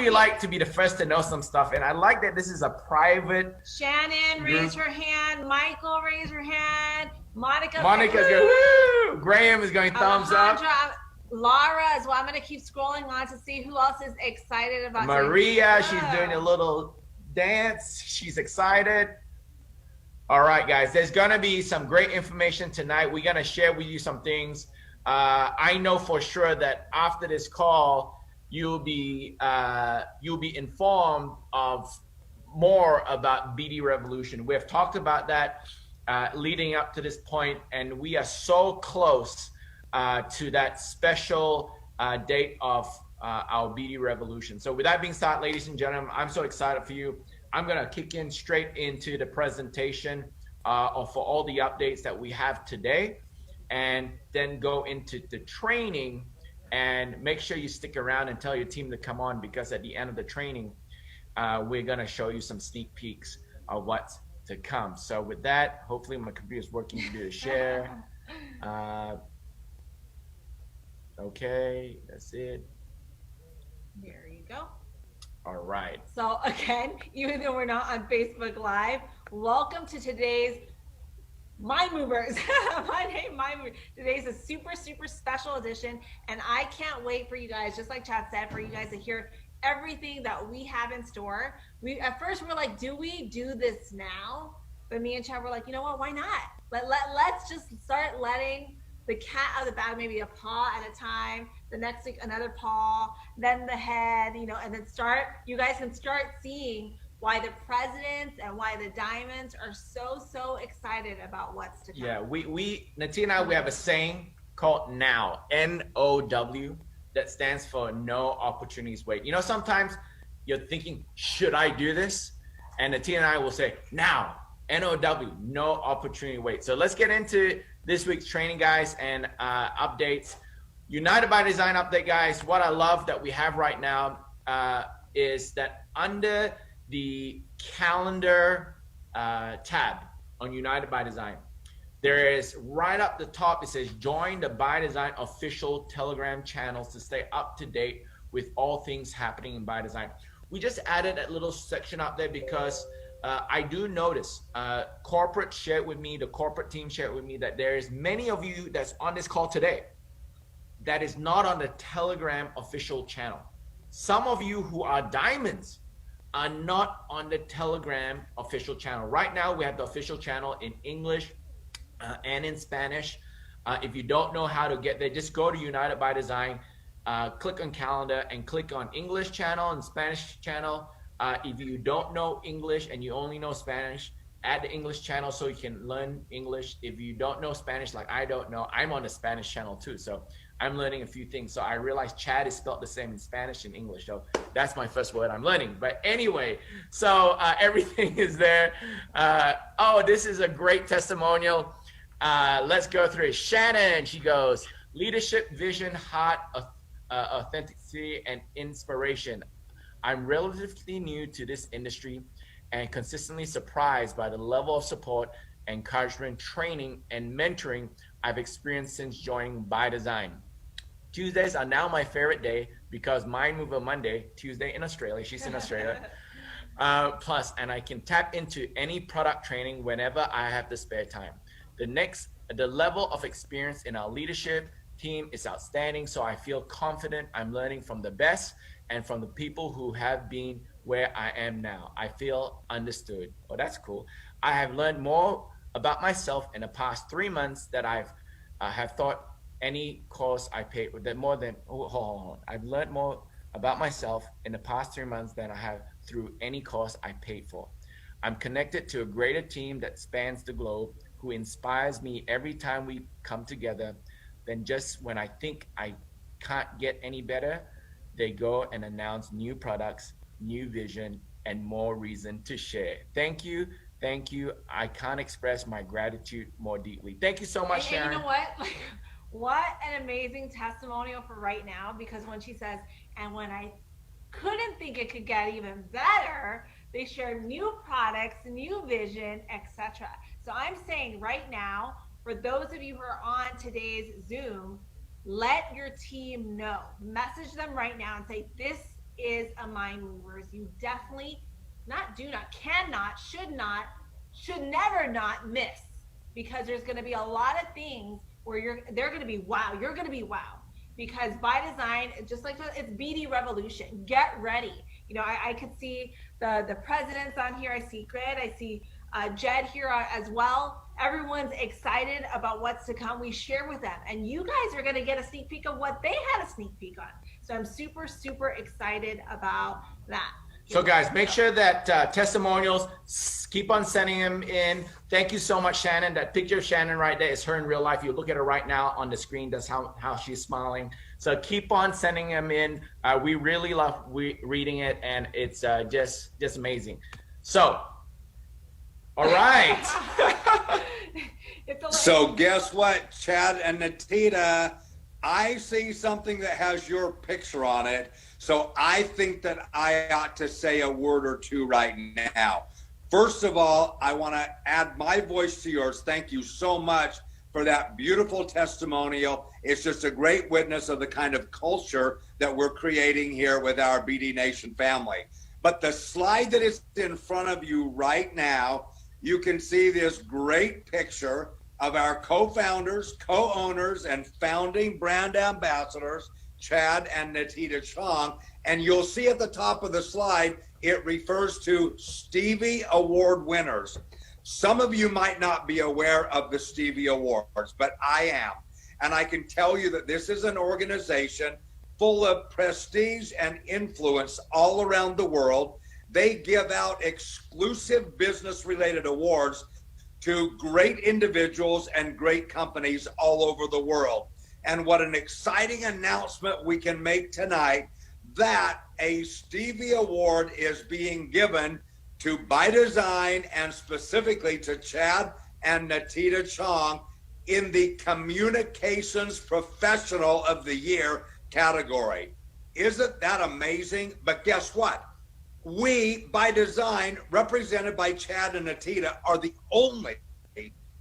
we like to be the first to know some stuff, and I like that this is a private Shannon, group. raise her hand. Michael, raise your hand. Monica's going, woo! Graham is going thumbs up. Laura as well. I'm going to keep scrolling on to see who else is excited about Maria, she's doing a little dance. She's excited. All right, guys, there's going to be some great information tonight. We're going to share with you some things. I know for sure that after this call, you'll be informed of more about BD Revolution. We have talked about that leading up to this point, and we are so close to that special date of our BD Revolution. So with that being said, ladies and gentlemen, I'm so excited for you. I'm going to kick in straight into the presentation for all the updates that we have today, and then go into the training. And make sure you stick around and tell your team to come on, because at the end of the training, we're going to show you some sneak peeks of what's to come. So with that, hopefully my computer's working to do the share. Okay, that's it. There you go. All right. So again, even though we're not on Facebook Live, welcome to today's Mind Movers. Mind Movers. Today's a super, super special edition, and I can't wait for you guys, just like Chad said, for you guys to hear everything that we have in store. At first we're like, do we do this now? But me and Chad were like, you know what, why not? Let's just start letting the cat out of the bag, maybe a paw at a time, the next week another paw, then the head, you know, and then you guys can start seeing why the presidents and why the diamonds are so excited about what's to come. Yeah, Natia and I, we have a saying called NOW, N-O-W, that stands for no opportunities wait. You know, sometimes you're thinking, should I do this? And Natia and I will say, now, N-O-W, no opportunity wait. So let's get into this week's training, guys, and updates. United by Design update, guys. What I love that we have right now is that under the calendar tab on United by Design, there is right up the top, it says join the By Design official Telegram channels to stay up to date with all things happening in By Design. We just added that little section up there because I do notice corporate shared with me, the corporate team shared with me, that there is many of you that's on this call today that is not on the Telegram official channel. Some of you who are diamonds are not on the Telegram official channel. Right now, we have the official channel in English and in Spanish. If you don't know how to get there, just go to United by Design, click on calendar and click on English channel and Spanish channel. If you don't know English and you only know Spanish, add the English channel so you can learn English. If you don't know Spanish, like I don't know, I'm on the Spanish channel too. So I'm learning a few things. So I realized Chad is spelled the same in Spanish and English. So that's my first word I'm learning. But anyway, so everything is there. Oh, this is a great testimonial. Let's go through it. Shannon, she goes, leadership, vision, heart, authenticity, and inspiration. I'm relatively new to this industry and consistently surprised by the level of support, encouragement, training, and mentoring I've experienced since joining By Design. Tuesdays are now my favorite day because Mind Mover Monday, Tuesday in Australia, she's in Australia, plus, and I can tap into any product training whenever I have the spare time. The level of experience in our leadership team is outstanding, so I feel confident I'm learning from the best and from the people who have been where I am now. I feel understood. Oh, that's cool. I have learned more about myself in the past 3 months that I've have thought any course I paid with that more than, hold on. I've learned more about myself in the past 3 months than I have through any course I paid for. I'm connected to a greater team that spans the globe who inspires me every time we come together. Then just when I think I can't get any better, they go and announce new products, new vision, and more reason to share. Thank you. Thank you. I can't express my gratitude more deeply. Thank you so much, Sharon. And you know what? Like, what an amazing testimonial for right now, because when she says, and when I couldn't think it could get even better, they share new products, new vision, etc. So I'm saying right now, for those of you who are on today's Zoom, let your team know. Message them right now and say, this is a Mind Movers. You definitely cannot, should never not miss, because there's going to be a lot of things where they're going to be wow. You're going to be wow, because by design, just like it's BD revolution. Get ready. You know, I could see the presidents on here. I see Grid. I see Jed here as well. Everyone's excited about what's to come. We share with them, and you guys are going to get a sneak peek of what they had a sneak peek on. So I'm super, super excited about that. So guys, make sure that testimonials, keep on sending them in. Thank you so much, Shannon. That picture of Shannon right there is her in real life. You look at her right now on the screen. That's how she's smiling. So keep on sending them in. We really love reading it, and it's just amazing. So, all right. So guess what, Chad and Natita? I see something that has your picture on it. So I think that I ought to say a word or two right now. First of all, I want to add my voice to yours. Thank you so much for that beautiful testimonial. It's just a great witness of the kind of culture that we're creating here with our BD Nation family. But the slide that is in front of you right now, you can see this great picture of our co-founders, co-owners, and founding brand ambassadors, Chad and Natita Chong. And you'll see at the top of the slide, it refers to Stevie Award winners. Some of you might not be aware of the Stevie Awards, but I am. And I can tell you that this is an organization full of prestige and influence all around the world. They give out exclusive business-related awards to great individuals and great companies all over the world. And what an exciting announcement we can make tonight, that a Stevie Award is being given to By Design, and specifically to Chad and Natita Chong in the Communications Professional of the Year category. Isn't that amazing? But guess what? We, By Design, represented by Chad and Natita, are the only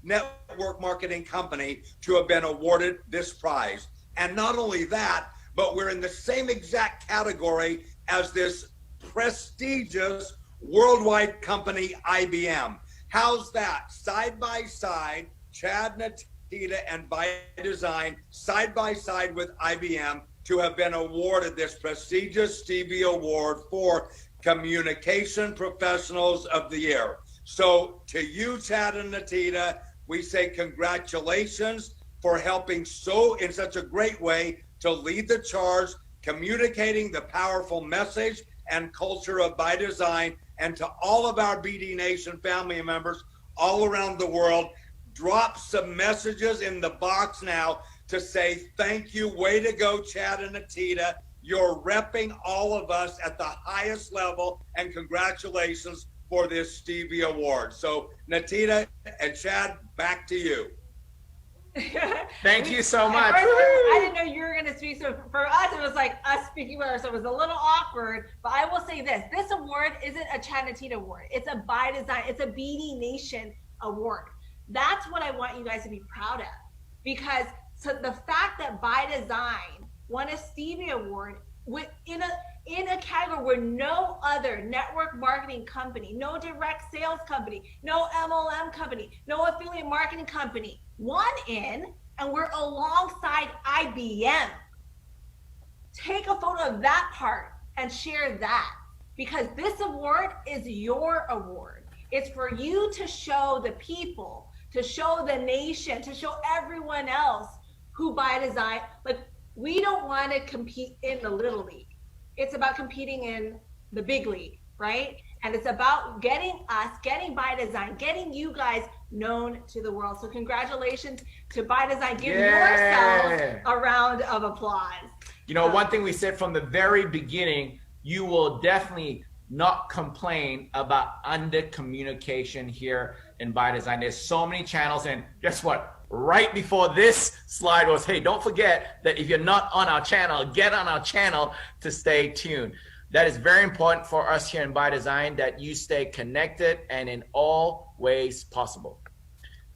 network marketing company to have been awarded this prize. And not only that, but we're in the same exact category as this prestigious worldwide company, IBM. How's that? Side by side, Chad, Natita, and By Design, side by side with IBM, to have been awarded this prestigious Stevie Award for Communication Professionals of the Year. So to you, Chad and Natita, we say congratulations for helping in such a great way to lead the charge, communicating the powerful message and culture of By Design. And to all of our BD Nation family members all around the world, drop some messages in the box now to say thank you. Way to go, Chad and Natita. You're repping all of us at the highest level, and congratulations for this Stevie Award. So Natita and Chad, back to you. Thank you so much. I didn't know you were going to speak. So for us, it was like us speaking with us. So it was a little awkward. But I will say this. This award isn't a Chad Natita award. It's a By Design. It's a BD Nation award. That's what I want you guys to be proud of. Because so the fact that By Design won a Stevie Award in a category where no other network marketing company, no direct sales company, no MLM company, no affiliate marketing company won in, and we're alongside IBM. Take a photo of that part and share that, because this award is your award. It's for you to show the people, to show the nation, to show everyone else who By Design, like, we don't want to compete in the little league. It's about competing in the big league, right? And it's about getting By Design, getting you guys known to the world. So congratulations to By Design. Give yourselves a round of applause. You know, one thing we said from the very beginning, you will definitely not complain about under communication here in By Design. There's so many channels, and guess what? Right before this slide was, hey, don't forget that if you're not on our channel, get on our channel to stay tuned. That is very important for us here in By Design, that you stay connected and in all ways possible.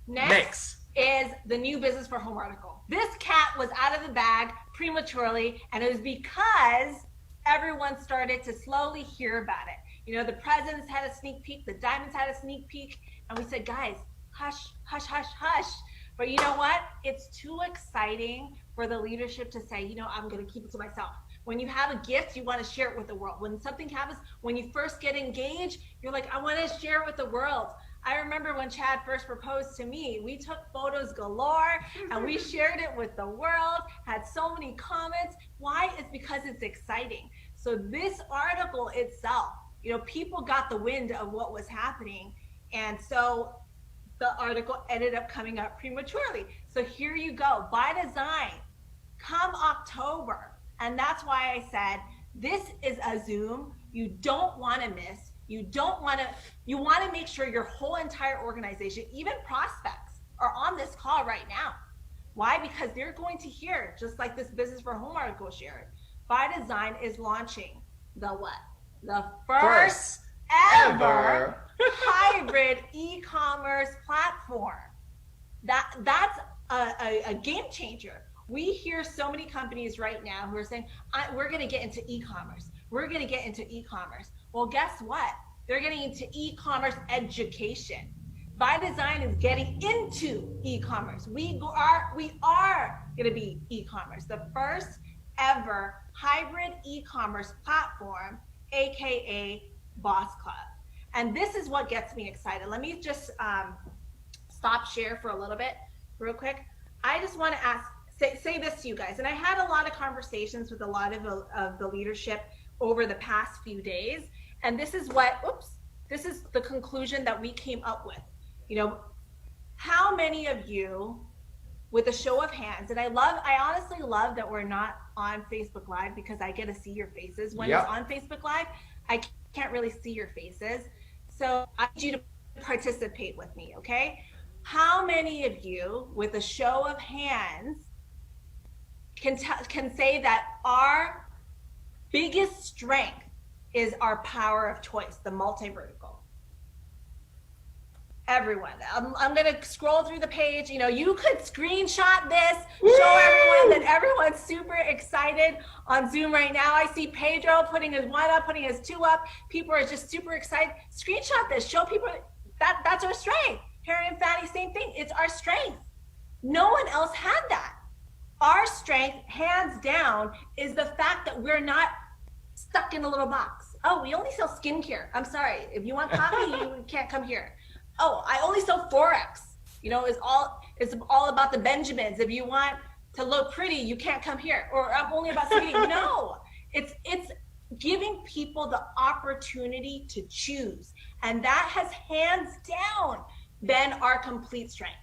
Next is the new business for home article. This cat was out of the bag prematurely, and it was because everyone started to slowly hear about it. You know, the presidents had a sneak peek, the diamonds had a sneak peek, and we said, guys, hush, hush, hush, hush. But you know what? It's too exciting for the leadership to say, you know, I'm going to keep it to myself. When you have a gift, you want to share it with the world. When something happens, when you first get engaged, you're like, I want to share it with the world. I remember when Chad first proposed to me, we took photos galore and we shared it with the world, had so many comments. Why? It's because it's exciting. So this article itself, you know, people got the wind of what was happening. And so the article ended up coming out prematurely. So here you go, by design, come October. And that's why I said, this is a Zoom you don't want to miss. You want to make sure your whole entire organization, even prospects, are on this call right now. Why? Because they're going to hear, just like this Business for Home article shared, By Design is launching the what? The first ever hybrid e-commerce platform. That's a game changer. We hear so many companies right now who are saying, we're going to get into e-commerce. We're going to get into e-commerce. Well, guess what? They're getting into e-commerce education. By Design is getting into e-commerce. We are going to be e-commerce, the first ever hybrid e-commerce platform, AKA BOS.CLUB. And this is what gets me excited. Let me just stop share for a little bit, real quick. I just want to say this to you guys. And I had a lot of conversations with a lot of the leadership over the past few days. And this is this is the conclusion that we came up with. You know, how many of you, with a show of hands, and I honestly love that we're not on Facebook Live because I get to see your faces. When it's on Facebook Live, I can't really see your faces. So I need you to participate with me, okay? How many of you, with a show of hands, can say that our biggest strength is our power of choice, the multi-vertical? Everyone. I'm going to scroll through the page. You know, you could screenshot this, show everyone that everyone's super excited on Zoom right now. I see Pedro putting his 1 up, putting his 2 up. People are just super excited. Screenshot this. Show people that's our strength. Harry and Fanny, same thing. It's our strength. No one else had that. Our strength, hands down, is the fact that we're not stuck in a little box. Oh, we only sell skincare. I'm sorry. If you want coffee, you can't come here. Oh, I only sell Forex. You know, it's all about the Benjamins. If you want to look pretty, you can't come here. Or I'm only about speaking. No, it's giving people the opportunity to choose. And that has hands down been our complete strength.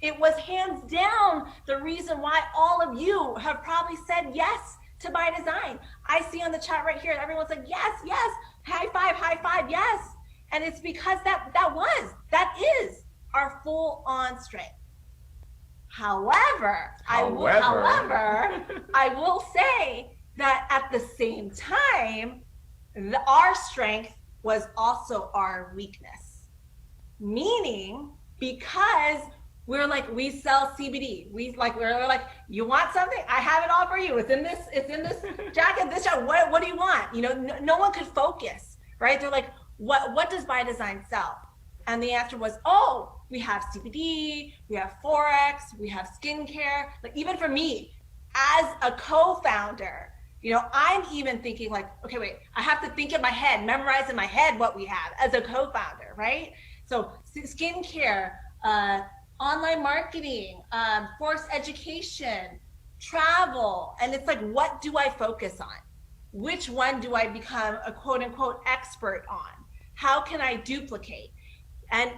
It was hands down the reason why all of you have probably said yes to By Design. I see on the chat right here, everyone's like, yes, yes, high five, yes. And it's because that is our full on strength. However, I will say that at the same time, our strength was also our weakness. Meaning, because we're like, we sell CBD. We're like, you want something? I have it all for you. It's in this jacket, this jacket. What do you want? You know, no one could focus, right? They're like, what does By Design sell? And the answer was, oh, we have CBD, we have Forex, we have skincare. Like, even for me, as a co-founder, you know, I'm even thinking like, okay, wait, I have to think in my head, memorize in my head what we have as a co-founder, right? So skincare, online marketing, Forex education, travel. And it's like, what do I focus on? Which one do I become a quote unquote expert on? How can I duplicate? And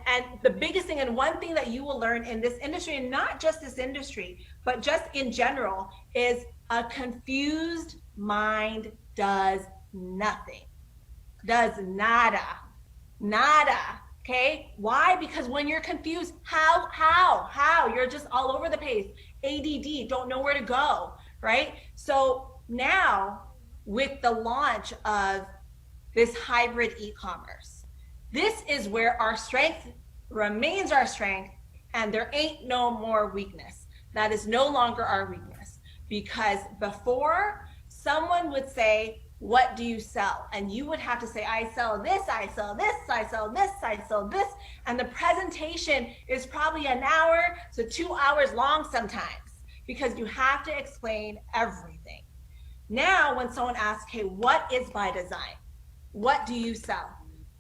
the biggest thing, and one thing that you will learn in this industry, and not just this industry, but just in general, is a confused mind does nothing, does nada, okay? Why? Because when you're confused, how? You're just all over the place, ADD, don't know where to go, right? So now, with the launch of this hybrid e-commerce, this is where our strength remains our strength, and there ain't no more weakness. That is no longer our weakness. Because before, someone would say, what do you sell? And you would have to say, I sell this, I sell this, I sell this, I sell this. And the presentation is probably an hour to 2 hours long sometimes, because you have to explain everything. Now, when someone asks, hey, what is by design? What do you sell?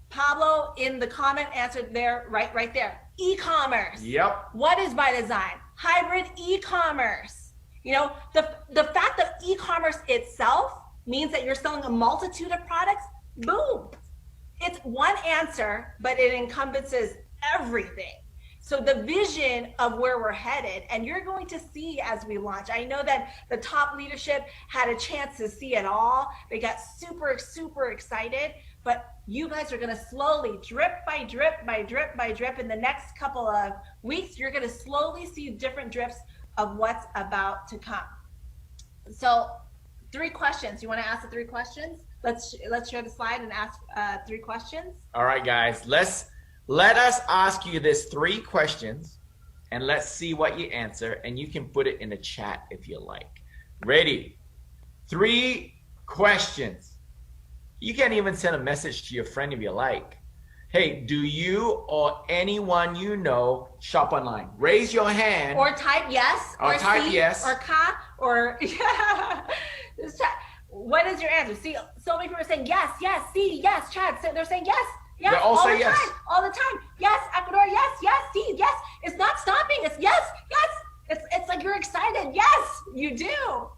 Pablo in the comment answered there, right there. E-commerce. Yep. What is by design? Hybrid e-commerce. You know, the fact that e-commerce itself means that you're selling a multitude of products. Boom. It's one answer, but it encompasses everything. So the vision of where we're headed, and you're going to see as we launch. I know that the top leadership had a chance to see it all. They got super, super excited, but you guys are gonna slowly, drip by drip by drip by drip, in the next couple of weeks, you're gonna slowly see different drips of what's about to come. So 3 questions. You wanna ask the 3 questions? Let's share the slide and ask 3 questions. All right, guys, let us ask you this 3 questions, and let's see what you answer, and you can put it in the chat if you like. Ready? 3 questions. You can even send a message to your friend if you like. Hey, do you or anyone you know shop online? Raise your hand. Or type yes. Or type C, yes. Or ka. Or yeah. What is your answer? See, so many people are saying yes, yes, see, yes, Chad. So they're saying yes. Yes, they all say the yes. Time, all the time. Yes, Ecuador, yes, yes, see, yes. It's not stopping. It's yes, yes. It's like you're excited. Yes, you do.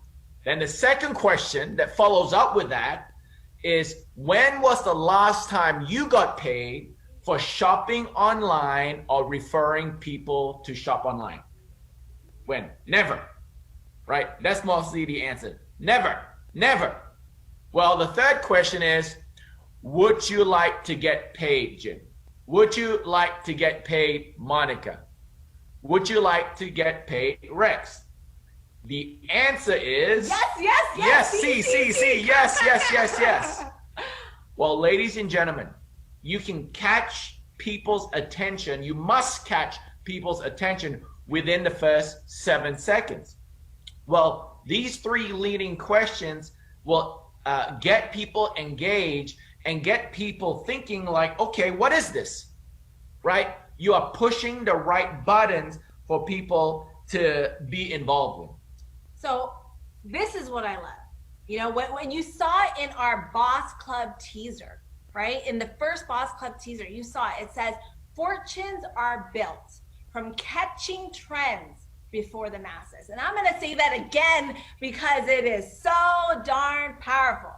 Then the second question that follows up with that is, when was the last time you got paid for shopping online or referring people to shop online? When? Never. Right? That's mostly the answer. Never. Never. Well, the third question is, would you like to get paid, Jim? Would you like to get paid, Monica? Would you like to get paid, Rex? The answer is yes, yes, yes. See, yes. Well, ladies and gentlemen, you can catch people's attention. You must catch people's attention within the first 7 seconds. Well, these 3 leading questions will get people engaged and get people thinking like, okay, what is this? Right? You are pushing the right buttons for people to be involved with. So this is what I love. You know, when you saw it in our Boss Club teaser, right? In the first Boss Club teaser, you saw it. It says, fortunes are built from catching trends before the masses. And I'm going to say that again because it is so darn powerful.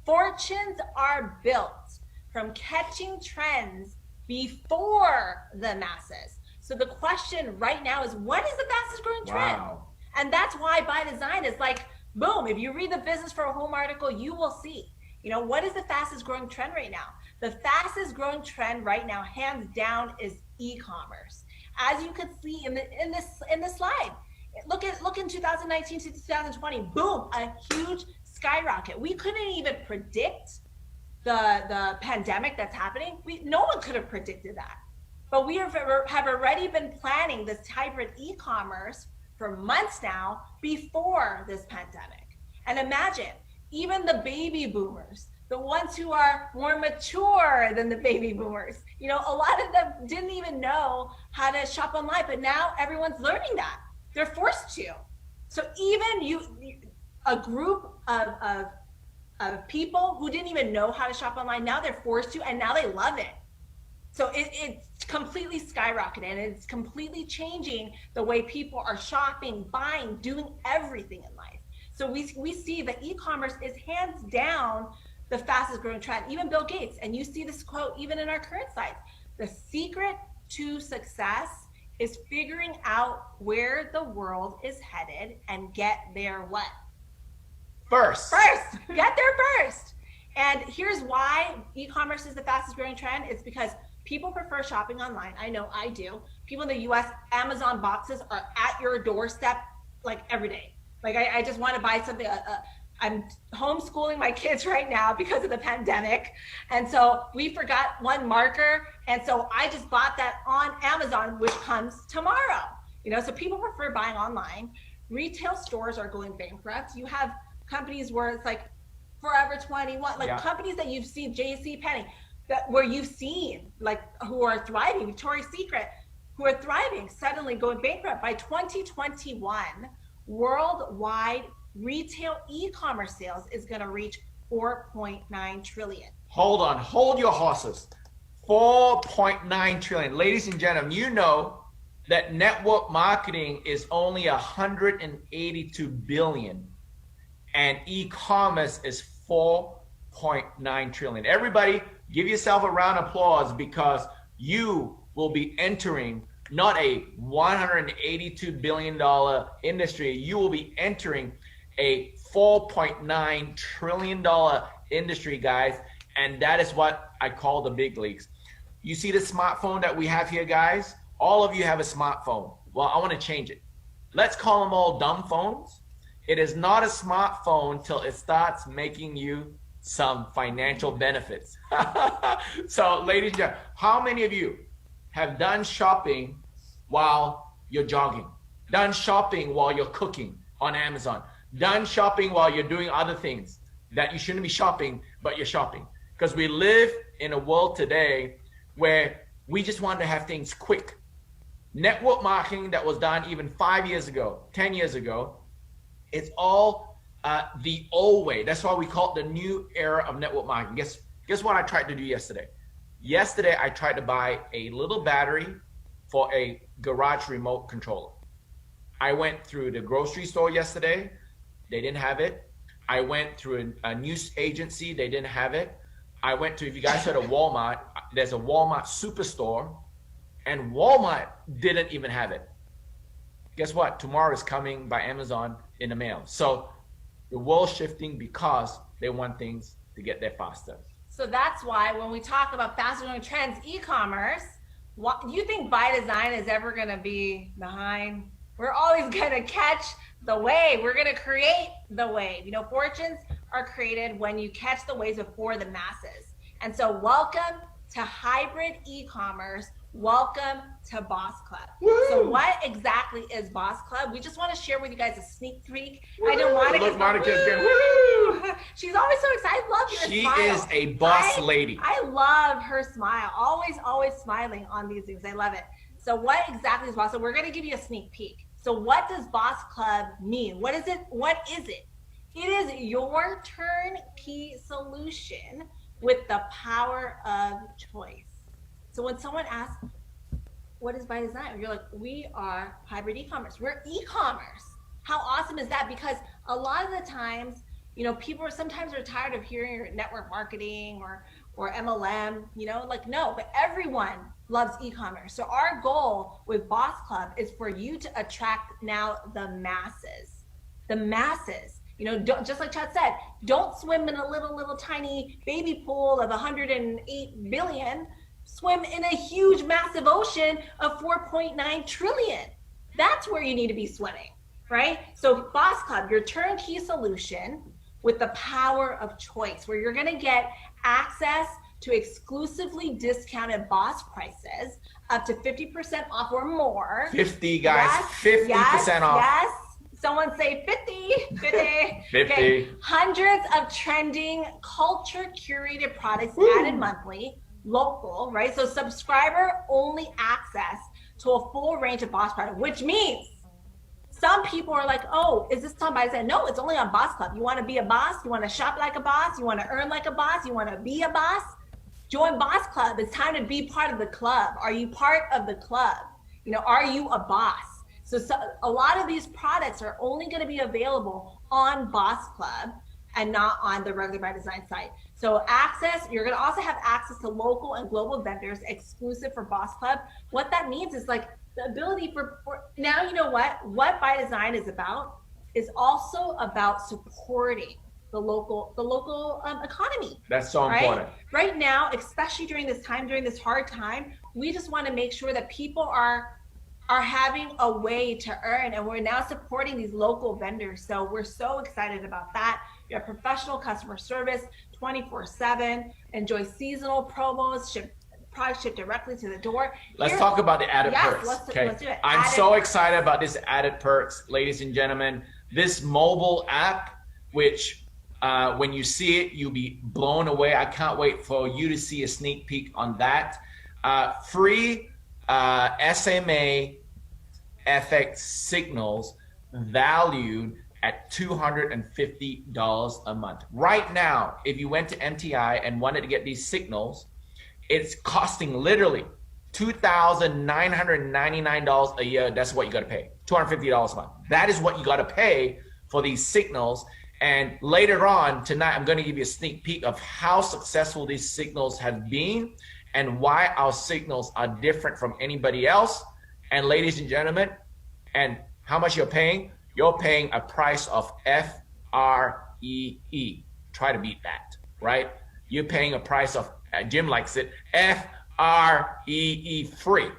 Fortunes are built from catching trends before the masses. So the question right now is, what is the fastest growing trend? Wow. And that's why by design is like, boom, if you read the Business for a Home article, you will see, you know, what is the fastest growing trend right now? The fastest growing trend right now, hands down, is e-commerce. As you can see in this slide, look in 2019 to 2020, boom, a huge skyrocket. We couldn't even predict the pandemic that's happening. No one could have predicted that. But we have already been planning this hybrid e-commerce for months now before this pandemic. And imagine, even the baby boomers, the ones who are more mature than the baby boomers, you know, a lot of them didn't even know how to shop online, but now everyone's learning that. They're forced to. So even a group of people who didn't even know how to shop online, now they're forced to, and now they love it. So it's completely skyrocketed, and it's completely changing the way people are shopping, buying, doing everything in life. So we see that e-commerce is hands down the fastest growing trend. Even Bill Gates, and you see this quote even in our current sites, the secret to success is figuring out where the world is headed and get there what? First. Get there first. And here's why e-commerce is the fastest growing trend. It's because people prefer shopping online. I know I do. People in the US, Amazon boxes are at your doorstep like every day. Like I just want to buy something. I'm homeschooling my kids right now because of the pandemic. And so we forgot one marker. And so I just bought that on Amazon, which comes tomorrow. You know, so people prefer buying online. Retail stores are going bankrupt. You have companies where it's like Forever 21, like companies that you've seen, JC Penney, that where you've seen like who are thriving, Victoria's Secret, who are thriving, suddenly going bankrupt. By 2021, worldwide retail e-commerce sales is going to reach 4.9 trillion. Hold on, hold your horses. 4.9 trillion. Ladies and gentlemen, you know that network marketing is only 182 billion and e-commerce is 4.9 trillion. Everybody give yourself a round of applause because you will be entering not a $182 billion industry, you will be entering a $4.9 trillion industry, guys, and that is what I call the big leagues. You see the smartphone that we have here, guys? All of you have a smartphone. Well, I want to change it. Let's call them all dumb phones. It is not a smartphone till it starts making you some financial benefits. So, ladies and gentlemen, how many of you have done shopping while you're jogging? Done shopping while you're cooking on Amazon? Done shopping while you're doing other things that you shouldn't be shopping, but you're shopping? Because we live in a world today where we just want to have things quick. Network marketing that was done even 5 years ago, 10 years ago, it's all the old way. That's why we call it the new era of network marketing. Guess what I tried to do yesterday? Yesterday, I tried to buy a little battery for a garage remote controller. I went through the grocery store yesterday. They didn't have it. I went through a news agency. They didn't have it. I went to, if you guys heard of Walmart, there's a Walmart superstore, and Walmart didn't even have it. Guess what? Tomorrow is coming by Amazon in the mail. So the world's shifting because they want things to get there faster. So that's why when we talk about faster growing trends, e-commerce, what you think by design is ever going to be behind? We're always going to catch the wave. We're going to create the wave. You know, fortunes are created when you catch the waves before the masses. And so welcome to hybrid e-commerce. Welcome to BOS.CLUB. Woo! So what exactly is BOS.CLUB? We just want to share with you guys a sneak peek. Woo! I know Monica's woo! She's always so excited. I love your smile. She is a boss lady. I love her smile. Always smiling on these things. I love it. So what exactly is BOS? So we're going to give you a sneak peek. So what does BOS.CLUB mean? What is it? It is your turnkey solution with the power of choice. So when someone asks, what is by design? You're like, we are hybrid e-commerce. We're e-commerce. How awesome is that? Because a lot of the times, you know, people are sometimes tired of hearing network marketing or MLM, you know, like, no, but everyone loves e-commerce. So our goal with BOS.CLUB is for you to attract now the masses. The masses. You know, just like Chad said, don't swim in a little tiny baby pool of 108 billion. Swim in a huge, massive ocean of 4.9 trillion. That's where you need to be swimming, right? So BOS.CLUB, your turnkey solution with the power of choice, where you're gonna get access to exclusively discounted BOS prices, up to 50% off or more. 50, guys, yes, 50% off. Yes. Someone say 50. 50. Okay. Hundreds of trending, culture curated products added monthly, local, right? So subscriber only access to a full range of BOS products, which means some people are like, oh, is this on by design? No, it's only on BOS.CLUB. You want to be a boss? You want to shop like a boss? You want to earn like a boss? You want to be a boss? Join BOS.CLUB. It's time to be part of the club. Are you part of the club? You know, are you a boss? So a lot of these products are only going to be available on BOS.CLUB and not on the regular by design site. So access, you're going to also have access to local and global vendors exclusive for BOS.CLUB. What that means is like the ability for now, you know what by design is about is also about supporting the local economy. That's so important. Right now, especially during this time, during this hard time, we just want to make sure that people are having a way to earn, and we're now supporting these local vendors. So we're so excited about that. You have professional customer service 24/7, enjoy seasonal promos, products shipped directly to the door. Let's talk about the added perks. Let's do it. I'm so excited about this added perks, ladies and gentlemen. This mobile app, which When you see it, you'll be blown away. I can't wait for you to see a sneak peek on that. Free SMA FX signals valued at $250 a month. Right now, if you went to MTI and wanted to get these signals, it's costing literally $2,999 a year. That's what you got to pay. $250 a month. That is what you got to pay for these signals. And later on tonight, I'm going to give you a sneak peek of how successful these signals have been and why our signals are different from anybody else. And ladies and gentlemen, and how much you're paying? You're paying a price of FREE. Try to beat that, right? You're paying a price of, Jim likes it, FREE, free.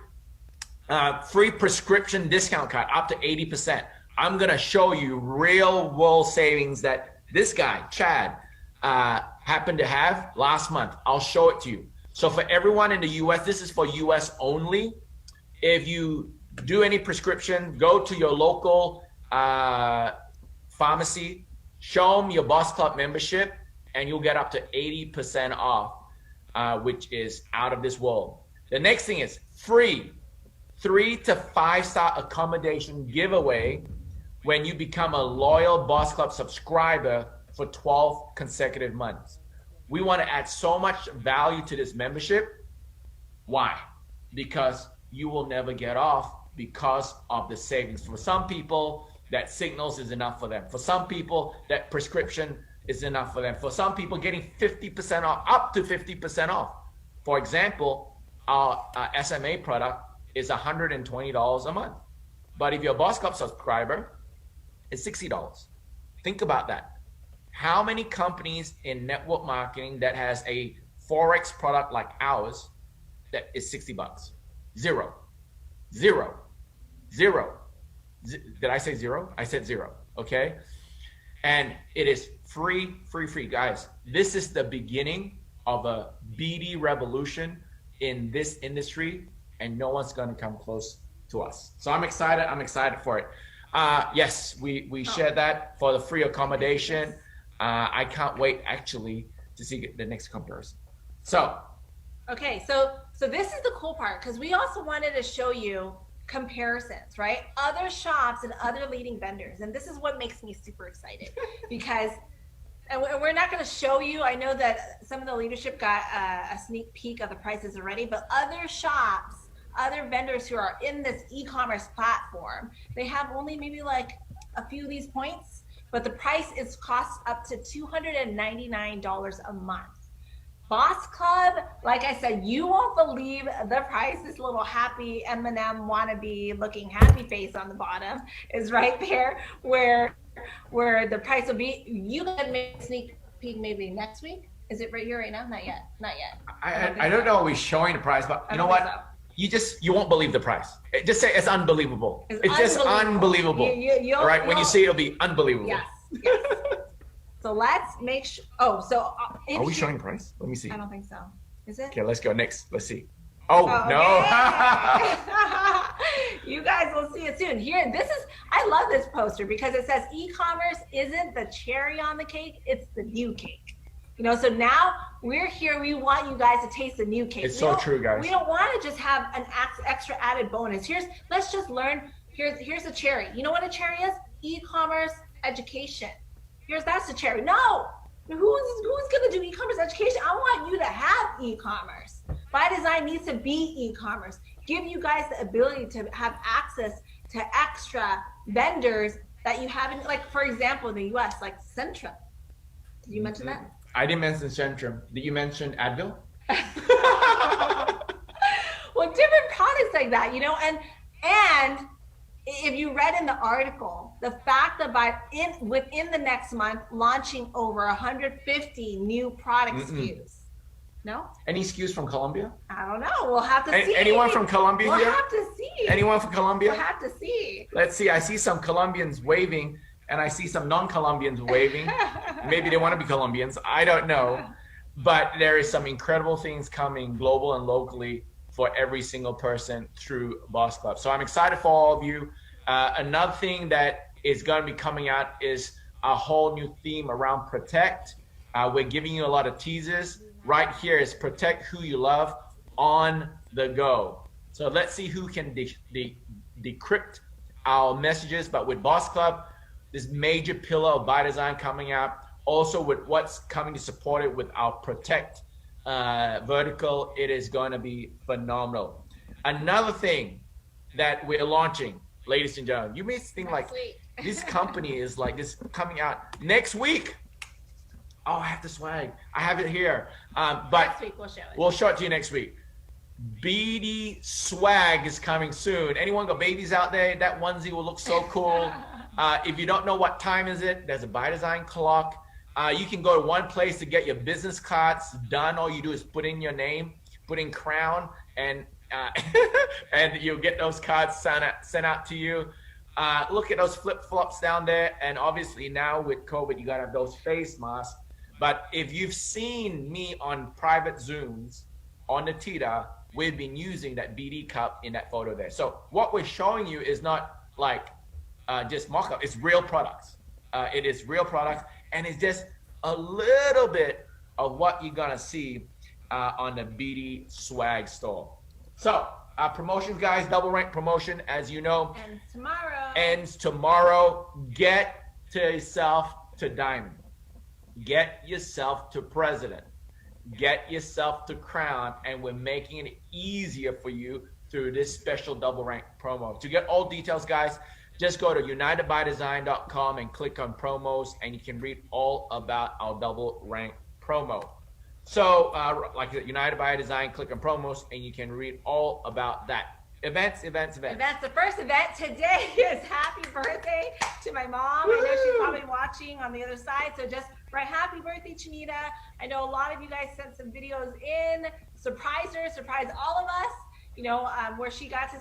Free prescription discount card, up to 80%. I'm gonna show you real world savings that this guy, Chad, happened to have last month. I'll show it to you. So for everyone in the US, this is for US only. If you do any prescription, go to your local pharmacy, show them your Boss Club membership, and you'll get up to 80% off, which is out of this world. The next thing is free 3 to 5-star accommodation giveaway when you become a loyal Boss Club subscriber for 12 consecutive months. We want to add so much value to this membership. Why? Because you will never get off because of the savings. For some people, that signals is enough for them. For some people, that prescription is enough for them. For some people, getting 50% off, up to 50% off. For example, our SMA product is $120 a month. But if you're a Boss Club subscriber, it's $60. Think about that. How many companies in network marketing that has a Forex product like ours that is $60? Zero. Zero. Zero. Did I say zero? I said zero, okay? And it is free, free, free. Guys, this is the beginning of a BD revolution in this industry, and no one's gonna come close to us. So I'm excited for it. Yes, we shared that for the free accommodation. I can't wait actually to see the next comparison. So. Okay, so this is the cool part, because we also wanted to show you comparisons, right? Other shops and other leading vendors. And this is what makes me super excited because, and we're not going to show you, I know that some of the leadership got a sneak peek of the prices already, but other shops, other vendors who are in this e-commerce platform, they have only maybe like a few of these points, but the price is cost up to $299 a month. Boss Club, like I said, you won't believe the price. This little happy M&M wannabe looking happy face on the bottom is right there where the price will be. You can make a sneak peek maybe next week. Is it right here right now? Not yet. Not yet. I don't know. We're showing the price, but you know what? So. You won't believe the price. Just say it's unbelievable. It's just unbelievable. Right? When you see it, it'll be unbelievable. Yes. Yes. So let's make sure. Oh, so are we showing price? Let me see. I don't think so. Is it? Okay, let's go next. Let's see. Oh, no. You guys will see it soon. Here, I love this poster because it says e-commerce isn't the cherry on the cake, it's the new cake. You know, so now we're here. We want you guys to taste the new cake. It's so true, guys. We don't want to just have an extra added bonus. Let's just learn. Here's the cherry. You know what a cherry is? E-commerce education. That's the cherry. No, who's gonna do e-commerce education? I want you to have e-commerce. By Design needs to be e-commerce. Give you guys the ability to have access to extra vendors that you haven't, like for example, in the US, like Centrum. Did you mention that? I didn't mention Centrum. Did you mention Advil? Well, different products like that, you know, and if you read in the article, the fact that within the next month, launching over 150 new product SKUs. No? Any SKUs from Colombia? I don't know. We'll have to see. Anyone from Colombia here? We'll have to see. Anyone from Colombia? We'll have to see. Let's see. I see some Colombians waving, and I see some non-Colombians waving. Maybe they want to be Colombians. I don't know. But there is some incredible things coming global and locally for every single person through Boss Club. So I'm excited for all of you. Another thing that is going to be coming out is a whole new theme around protect. We're giving you a lot of teasers. Right here is protect who you love on the go. So let's see who can decrypt our messages. But with Boss Club, this major pillar of by design coming out, also with what's coming to support it with our protect vertical, it is going to be phenomenal. Another thing that we're launching, ladies and gentlemen, you may think like this company is like this coming out next week. Oh, I have the swag. I have it here. But next week we'll show it. We'll show it to you next week. BD swag is coming soon. Anyone got babies out there? That onesie will look so cool. If you don't know what time is it, there's a by design clock. You can go to one place to get your business cards done. All you do is put in your name, put in crown, and and you'll get those cards sent out to you. Look at those flip-flops down there. And obviously now with COVID, you got to have those face masks. But if you've seen me on private Zooms on the Tita, we've been using that BD cup in that photo there. So what we're showing you is not like just mock-up. It's real products. It is real products. And it's just a little bit of what you're going to see on the BD swag store. So our promotions, guys, double rank promotion, as you know. And tomorrow. Ends tomorrow. Get to yourself to diamond. Get yourself to president. Get yourself to crown. And we're making it easier for you through this special double rank promo. To get all details, guys, just go to unitedbydesign.com and click on promos, and you can read all about our double rank promo. So like United by Design, click on promos, and you can read all about that. Events. The first event today is happy birthday to my mom. I know she's probably watching on the other side. So just write happy birthday, Chinita. I know a lot of you guys sent some videos in. Surprise her, surprise all of us, you know, where she got to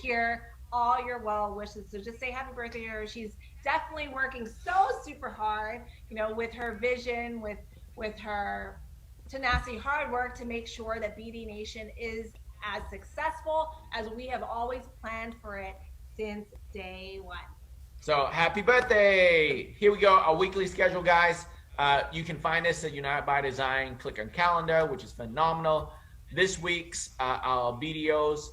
hear all your well wishes. So just say happy birthday to her. She's definitely working so super hard, you know, with her vision, with her tenacity, hard work to make sure that BD Nation is as successful as we have always planned for it since day one. So happy birthday. Here we go, our weekly schedule, guys. You can find us at United by Design. Click on calendar, which is phenomenal. This week's our videos,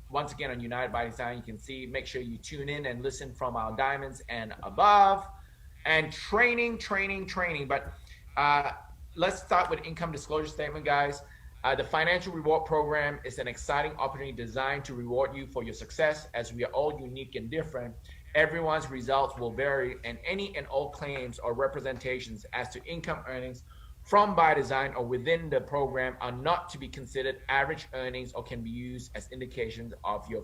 once again on United by Design, you can see, make sure you tune in and listen from our diamonds and above. And training. But let's start with income disclosure statement, guys. The financial reward program is an exciting opportunity designed to reward you for your success. As we are all unique and different, everyone's results will vary, and any and all claims or representations as to income earnings from by design or within the program are not to be considered average earnings or can be used as indications of your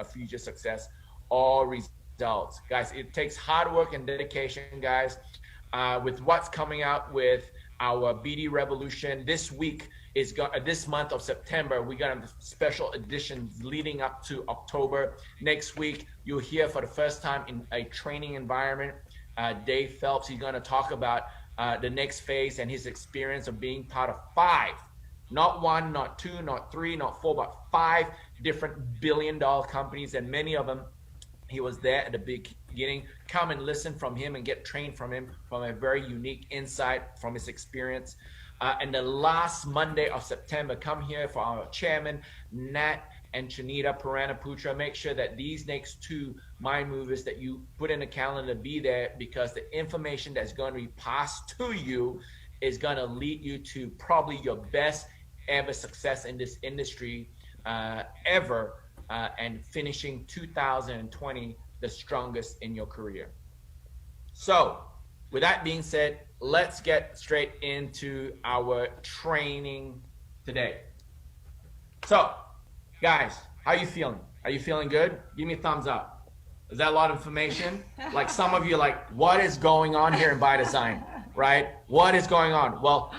future success or results. Guys, it takes hard work and dedication, guys. With what's coming out with our BD Revolution this week, this month of September, we got a special editions leading up to October. Next week, you'll hear for the first time in a training environment, Dave Phelps. He's going to talk about the next phase and his experience of being part of 5, not 1, not 2, not 3, not 4, but 5 different billion-dollar companies, and many of them he was there at the beginning. Come and listen from him and get trained from him, from a very unique insight from his experience. And the last Monday of September, come here for our chairman, Nat and Chinita Puranaputra. Make sure that these next 2 mind movers that you put in the calendar be there, because the information that's going to be passed to you is going to lead you to probably your best ever success in this industry ever, and finishing 2020 the strongest in your career. So with that being said, let's get straight into our training today. So guys, how are you feeling? Are you feeling good? Give me a thumbs up. Is that a lot of information? Like some of you are like, what is going on here in by design, right? What is going on? Well,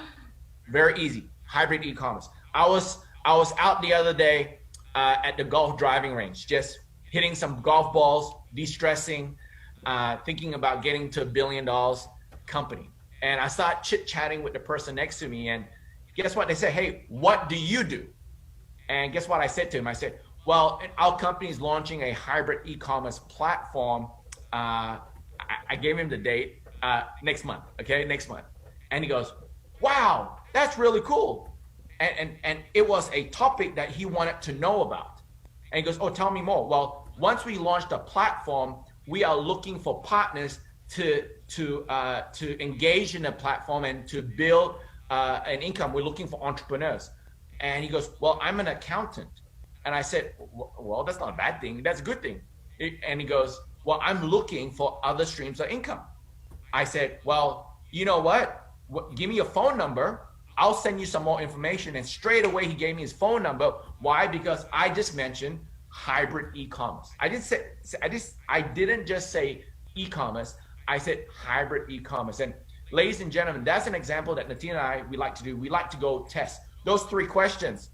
very easy. Hybrid e-commerce. I was out the other day at the golf driving range, just hitting some golf balls, de-stressing, thinking about getting to $1 billion company. And I started chit-chatting with the person next to me, and guess what? They said, hey, what do you do? And guess what I said to him? I said, well, our company is launching a hybrid e-commerce platform I gave him the date, next month, okay, next month. And he goes, wow, that's really cool. And it was a topic that he wanted to know about. And he goes, oh, tell me more. Well, once we launched a platform, we are looking for partners to engage in a platform and to build an income. We're looking for entrepreneurs. And he goes, well, I'm an accountant. And I said, well, that's not a bad thing. That's a good thing. And he goes, well, I'm looking for other streams of income. I said, well, you know what? Give me your phone number. I'll send you some more information. And straight away, he gave me his phone number. Why? Because I just mentioned hybrid e-commerce. I didn't just say e-commerce. I said hybrid e-commerce. And ladies and gentlemen, that's an example that Natina and I, we like to do. We like to go test those 3 questions.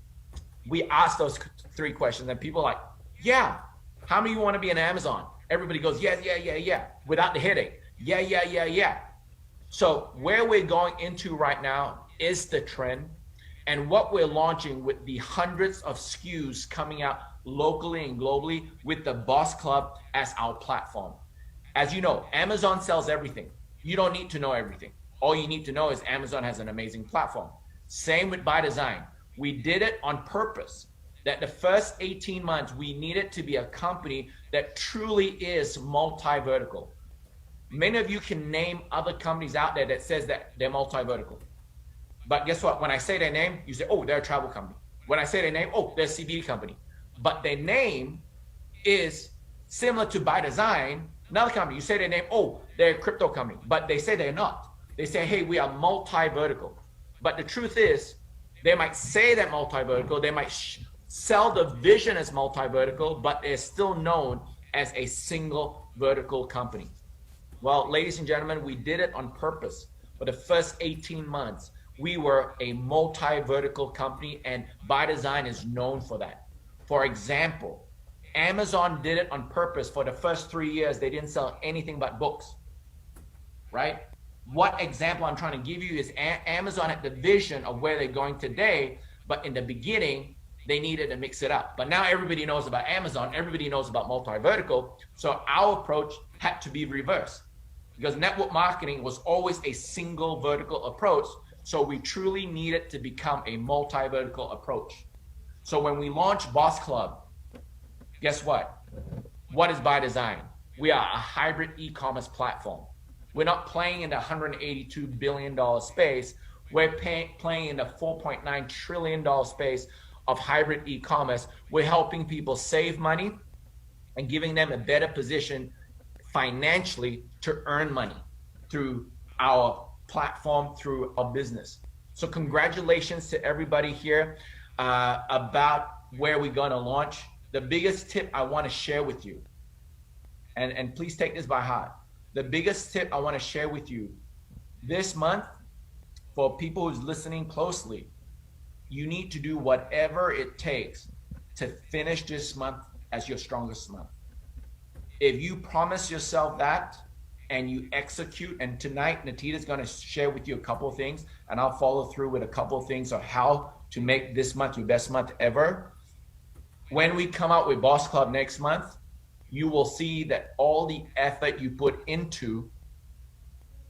We ask those 3 questions and people are like, yeah, how many of you want to be in Amazon? Everybody goes, yeah, without the headache. Yeah. So where we're going into right now is the trend, and what we're launching with the hundreds of SKUs coming out locally and globally with the Boss Club as our platform. As you know, Amazon sells everything. You don't need to know everything. All you need to know is Amazon has an amazing platform. Same with By Design. We did it on purpose, that the first 18 months, we needed to be a company that truly is multi-vertical. Many of you can name other companies out there that says that they're multi-vertical. But guess what? When I say their name, you say, oh, they're a travel company. When I say their name, oh, they're a CBD company. But their name is similar to By Design, another company. You say their name, oh, they're a crypto company. But they say they're not. They say, hey, we are multi-vertical. But the truth is, they might say that multi-vertical, they might sell the vision as multi-vertical, but they're still known as a single vertical company. Well, ladies and gentlemen, we did it on purpose. For the first 18 months, we were a multi-vertical company, and By Design is known for that. For example, Amazon did it on purpose. For the first 3 years, they didn't sell anything but books, right? What example I'm trying to give you is Amazon had the vision of where they're going today, but in the beginning, they needed to mix it up. But now everybody knows about Amazon, everybody knows about multi-vertical, so our approach had to be reversed. Because network marketing was always a single vertical approach, so we truly needed to become a multi-vertical approach. So when we launched Boss Club, guess what? What is By Design? We are a hybrid e-commerce platform. We're not playing in the $182 billion space. We're playing in the $4.9 trillion space of hybrid e-commerce. We're helping people save money and giving them a better position financially to earn money through our platform, through our business. So congratulations to everybody here about where we're going to launch. The biggest tip I want to share with you, and please take this by heart. The biggest tip I want to share with you this month, for people who's listening closely, you need to do whatever it takes to finish this month as your strongest month. If you promise yourself that and you execute, and tonight Natita's going to share with you a couple of things, and I'll follow through with a couple of things of how to make this month your best month ever. When we come out with Boss Club next month, you will see that all the effort you put into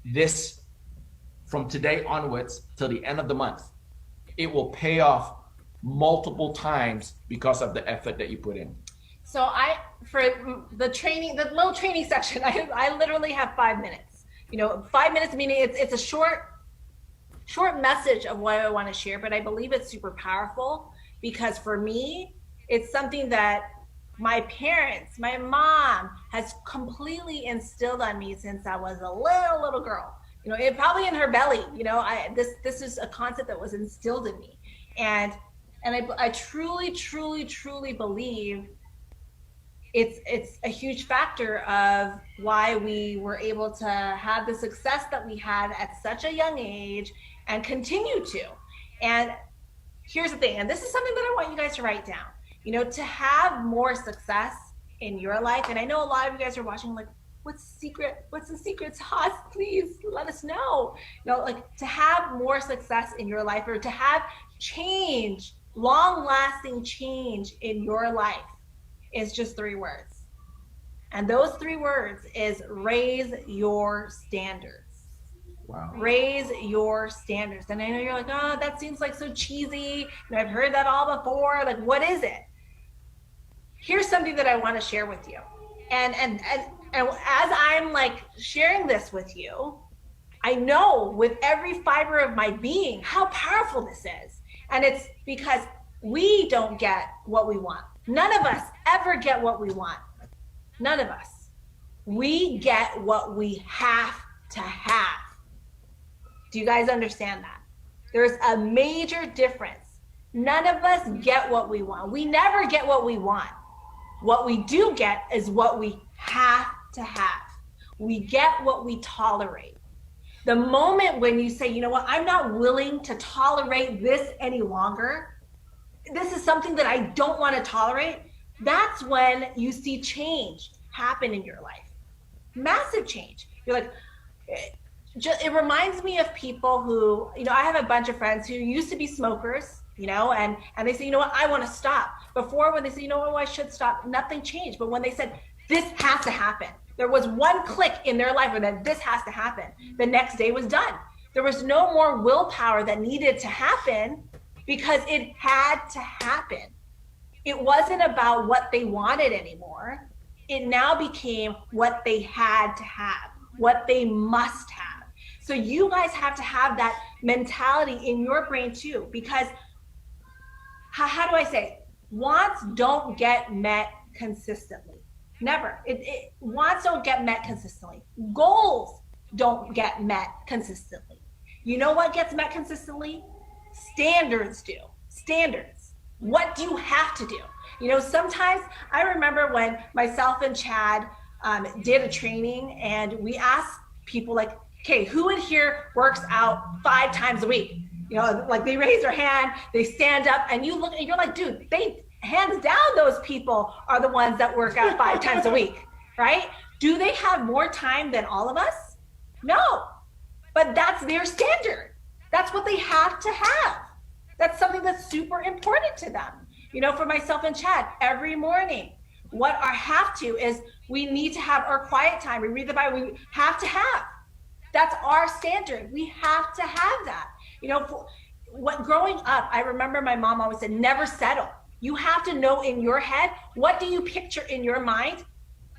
this from today onwards till the end of the month, it will pay off multiple times because of the effort that you put in. So for the training, the little training section, I literally have 5 minutes. 5 minutes, meaning it's a short message of what I want to share, but I believe it's super powerful because for me, it's something that my parents, my mom has completely instilled on me since I was a little girl. It probably in her belly. This is a concept that was instilled in me, and I truly believe it's a huge factor of why we were able to have the success that we had at such a young age and continue to. And here's the thing, and this is something that I want you guys to write down. To have more success in your life, and I know a lot of you guys are watching like, what's the secret sauce? Please let us know. To have more success in your life, or to have change, long-lasting change in your life, is just 3 words: And those 3 words is raise your standards. Wow. Raise your standards. And I know you're like, oh, that seems like so cheesy. And I've heard that all before. Like, what is it? Here's something that I want to share with you. And as I'm like sharing this with you, I know with every fiber of my being how powerful this is. And it's because we don't get what we want. None of us ever get what we want. None of us. We get what we have to have. Do you guys understand that? There's a major difference. None of us get what we want. We never get what we want. What we do get is what we have to have. We get what we tolerate. The moment when you say, you know what, I'm not willing to tolerate this any longer, this is something that I don't want to tolerate, that's when you see change happen in your life. Massive change. You're like, it reminds me of people who, you know, I have a bunch of friends who used to be smokers, you know, and they say, you know what, I want to stop. Before, when they say, you know what, I should stop, nothing changed. But when they said, this has to happen, there was one click in their life where that this has to happen. The next day was done. There was no more willpower that needed to happen because it had to happen. It wasn't about what they wanted anymore. It now became what they had to have, what they must have. So you guys have to have that mentality in your brain too, because how do I say? Wants don't get met consistently. Never. Wants don't get met consistently. Goals don't get met consistently. You know what gets met consistently? Standards do. Standards. What do you have to do? You know, sometimes I remember when myself and Chad did a training and we asked people like, okay, who in here works out 5 times a week? You know, like they raise their hand, they stand up, and you look and you're like, dude, they hands down, those people are the ones that work out 5 times a week, right? Do they have more time than all of us? No, but that's their standard. That's what they have to have. That's something that's super important to them. You know, for myself and Chad, every morning, what our have to is we need to have our quiet time. We read the Bible, we have to have. That's our standard. We have to have that. You know, growing up, I remember my mom always said, never settle. You have to know in your head, what do you picture in your mind?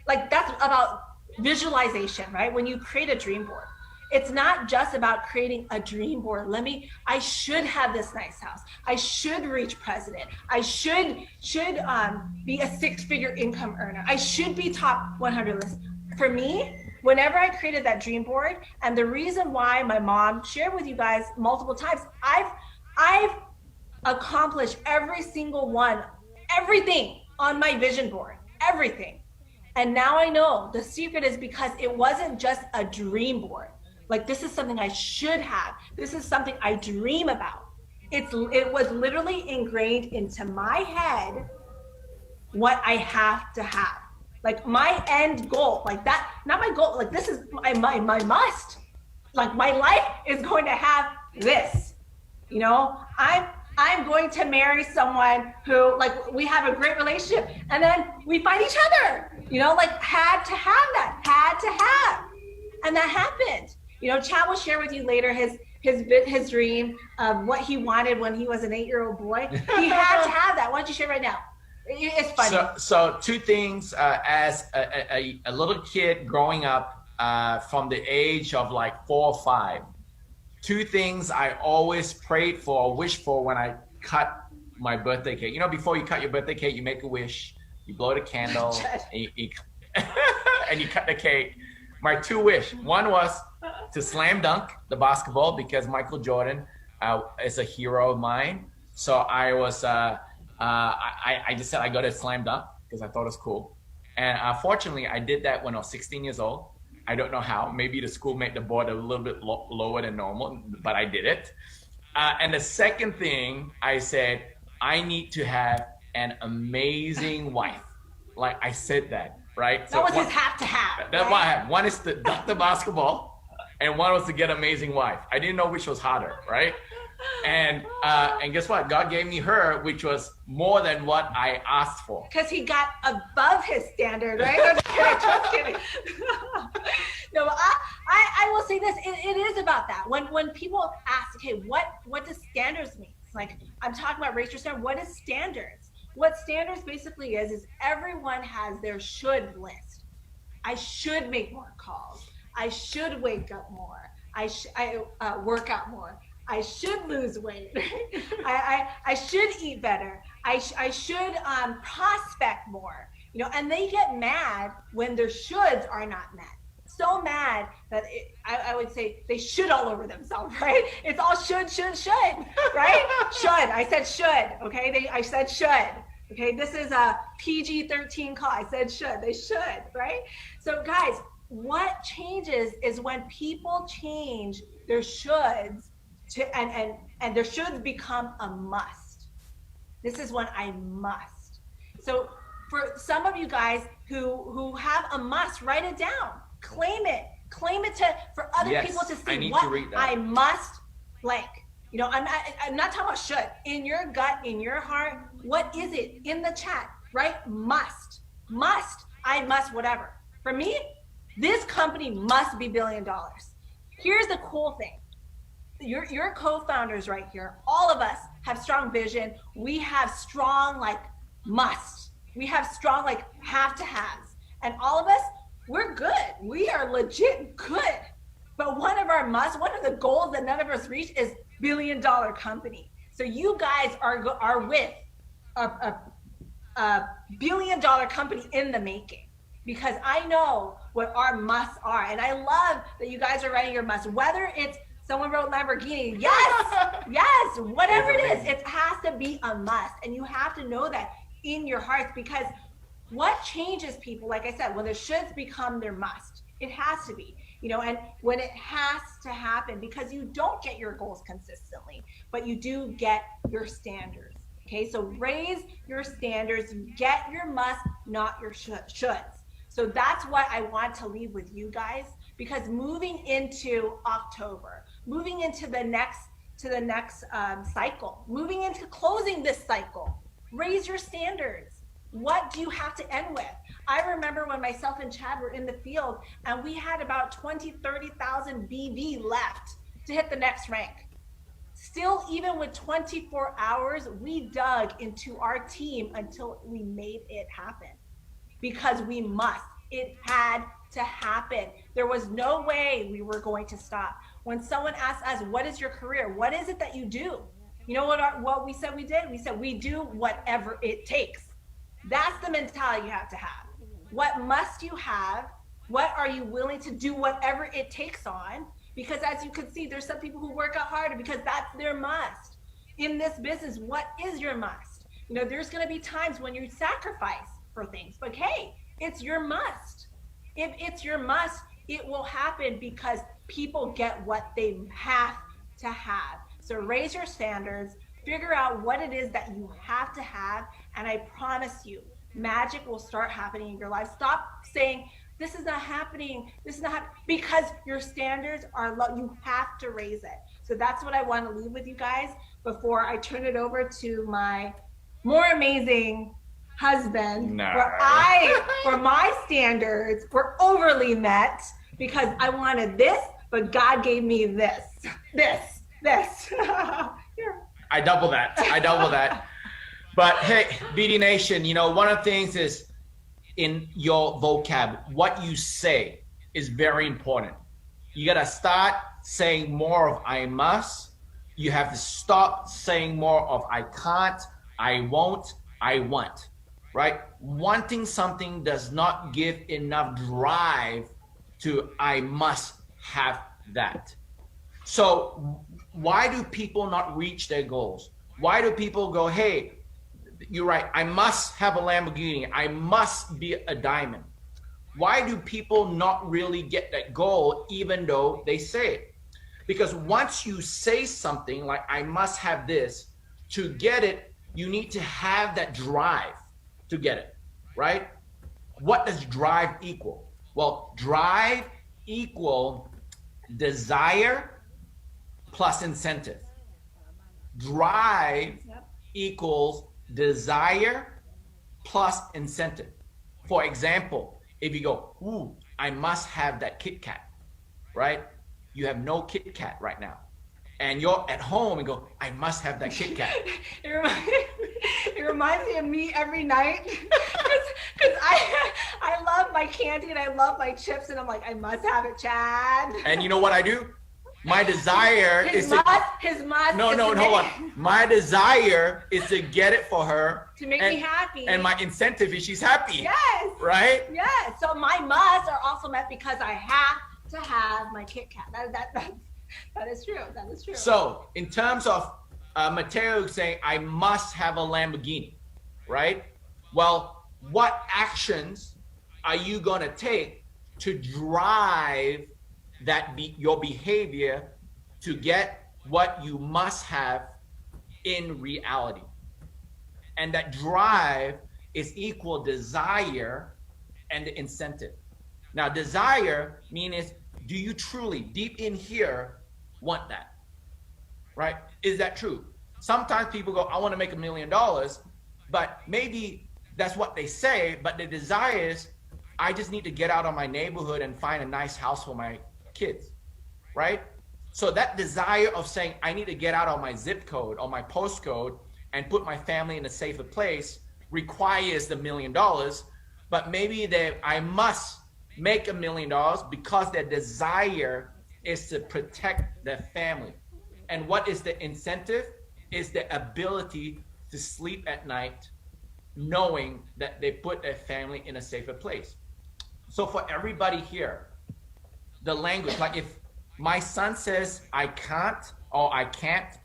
Like that's about visualization, right? When you create a dream board, it's not just about creating a dream board. I should have this nice house. I should reach president. I should be a 6-figure income earner. I should be top 100 list. For me, whenever I created that dream board, and the reason why my mom shared with you guys multiple times, I've accomplished every single one, everything on my vision board, everything. And now I know the secret is because it wasn't just a dream board. Like this is something I should have. This is something I dream about. It was literally ingrained into my head what I have to have. Like my end goal, like that, not my goal, like this is my must. Like my life is going to have this. You know, I'm going to marry someone who, like, we have a great relationship and then we find each other, you know, like had to have that, had to have. And that happened. You know, Chad will share with you later his dream of what he wanted when he was an 8-year-old boy. He had to have that. Why don't you share right now? It's funny. So 2 things, as a little kid growing up from the age of like 4 or 5, 2 things I always prayed for or wished for when I cut my birthday cake. You know, before you cut your birthday cake, you make a wish, you blow the candle, and you cut the cake. My 2 wish. One was to slam dunk the basketball because Michael Jordan is a hero of mine. So I was, I just said I got to slam dunk because I thought it was cool. And fortunately, I did that when I was 16 years old. I don't know how. Maybe the school made the board a little bit lower than normal, but I did it. And the second thing, I said, I need to have an amazing wife. Like I said that, right? That was his have to have. That's what I had. One is to dunk the basketball, and one was to get an amazing wife. I didn't know which was harder, right? And guess what? God gave me her, which was more than what I asked for. Because he got above his standard, right? I'm just kidding. No, I will say this. It is about that. When people ask, okay, what does standards mean? It's like, I'm talking about raise your standard. What is standards? What standards basically is everyone has their should list. I should make more calls. I should wake up more. I work out more. I should lose weight. I should eat better. I should prospect more. You know, and they get mad when their shoulds are not met. So mad that I would say they should all over themselves, right? It's all should, right? Should. I said should. Okay. I said should. Okay. This is a PG-13 call. I said should. They should, right? So guys, what changes is when people change their shoulds to and their shoulds become a must. This is when I must. So for some of you guys who have a must, write it down, claim it for other people to see what I must blank. You know, I'm not talking about should. In your gut, in your heart, what is it? In the chat, right? Must, I must, whatever. For me, this company must be $1 billion. Here's the cool thing. Your co-founders right here, all of us have strong vision. We have strong like must. We have strong like have to haves. And all of us, we're good. We are legit good. But one of the goals that none of us reach is $1 billion company. So you guys are with a $1 billion company in the making. Because I know what our musts are. And I love that you guys are writing your musts, whether it's someone wrote Lamborghini. Yes, whatever it is, it has to be a must. And you have to know that in your hearts, because what changes people, like I said, when their shoulds become their must, it has to be, you know, and when it has to happen, because you don't get your goals consistently, but you do get your standards. Okay, so raise your standards, get your must, not your shoulds. So that's what I want to leave with you guys, because moving into October, moving into the next cycle, moving into closing this cycle, raise your standards. What do you have to end with? I remember when myself and Chad were in the field and we had about 30,000 BV left to hit the next rank. Still, even with 24 hours, we dug into our team until we made it happen. Because we must. It had to happen. There was no way we were going to stop. When someone asked us, what is your career? What is it that you do? You know what we said we did? We said we do whatever it takes. That's the mentality you have to have. What must you have? What are you willing to do whatever it takes on? Because as you can see, there's some people who work out harder because that's their must. In this business, what is your must? You know, there's going to be times when you sacrifice for things, but hey, it's your must. If it's your must, it will happen because people get what they have to have. So raise your standards, figure out what it is that you have to have, and I promise you, magic will start happening in your life. Stop saying, this is not happening, because your standards are low. You have to raise it. So that's what I want to leave with you guys before I turn it over to my more amazing husband. No. For my standards were overly met because I wanted this, but God gave me this. Here. I double that. But hey, BD Nation, you know, one of the things is in your vocab, what you say is very important. You got to start saying more of I must. You have to stop saying more of I can't, I won't, I want. Right? Wanting something does not give enough drive to I must have that. So why do people not reach their goals? Why do people go, hey, you're right, I must have a Lamborghini, I must be a diamond? Why do people not really get that goal even though they say it? Because once you say something like I must have this, to get it, you need to have that drive to get it, right? What does drive equal? Well, drive equal desire plus incentive. Drive equals desire plus incentive. For example, if you go, ooh, I must have that Kit Kat, right? You have no Kit Kat right now. And you're at home and go, I must have that Kit Kat. It reminds me of me every night because I love my candy and I love my chips and I'm like, I must have it, Chad. And you know what I do? My desire his is must, to, his must. no, hold on. My desire is to get it for her to make me happy. And my incentive is she's happy. Yes. Right? Yes. So my musts are also met because I have to have my Kit Kat. That is true. That is true. So in terms of Mateo saying, I must have a Lamborghini, right? Well, what actions are you going to take to drive your behavior to get what you must have in reality? And that drive is equal desire and the incentive. Now, desire means, do you truly, deep in here, want that? Right? Is that true? Sometimes people go, I want to make $1 million, but maybe that's what they say, but the desire is, I just need to get out of my neighborhood and find a nice house for my kids, right? So that desire of saying, I need to get out of my zip code or my postcode and put my family in a safer place requires the $1 million, but maybe I must make $1 million because their desire is to protect their family. And what is the incentive? Is the ability to sleep at night knowing that they put their family in a safer place. So for everybody here, the language, like if my son says I can't, or I can't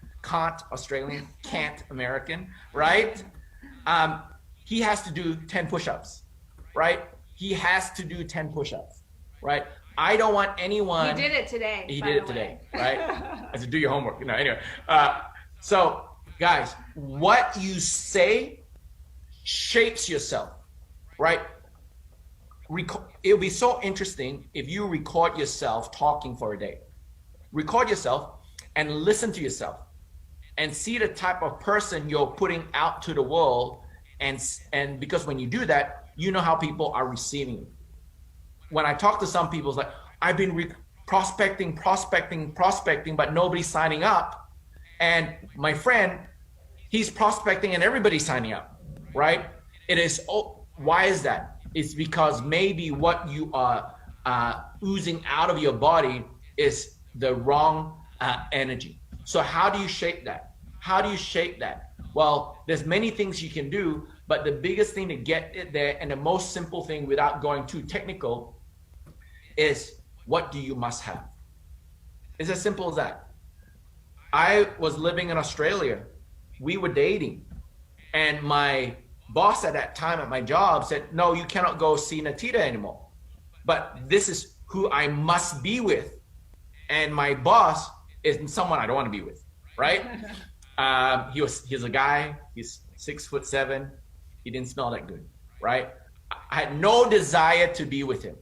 Australian, can't American, right? He has to do 10 push-ups, right? He has to do 10 push-ups, right? I don't want anyone. He did it today. He did it today, right? I said, do your homework. No, anyway. So, guys, what you say shapes yourself, right? It'll be so interesting if you record yourself talking for a day. Record yourself and listen to yourself and see the type of person you're putting out to the world. And because when you do that, you know how people are receiving you. When I talk to some people, it's like, I've been prospecting, but nobody's signing up. And my friend, he's prospecting and everybody's signing up, right? It is, why is that? It's because maybe what you are oozing out of your body is the wrong energy. So how do you shape that? How do you shape that? Well, there's many things you can do, but the biggest thing to get it there, and the most simple thing without going too technical, is what do you must have? It's as simple as that. I was living in Australia. We were dating. And my boss at that time at my job said, no, you cannot go see Natita anymore. But this is who I must be with. And my boss is someone I don't want to be with, right? He's a guy, he's 6'7". He didn't smell that good, right? I had no desire to be with him,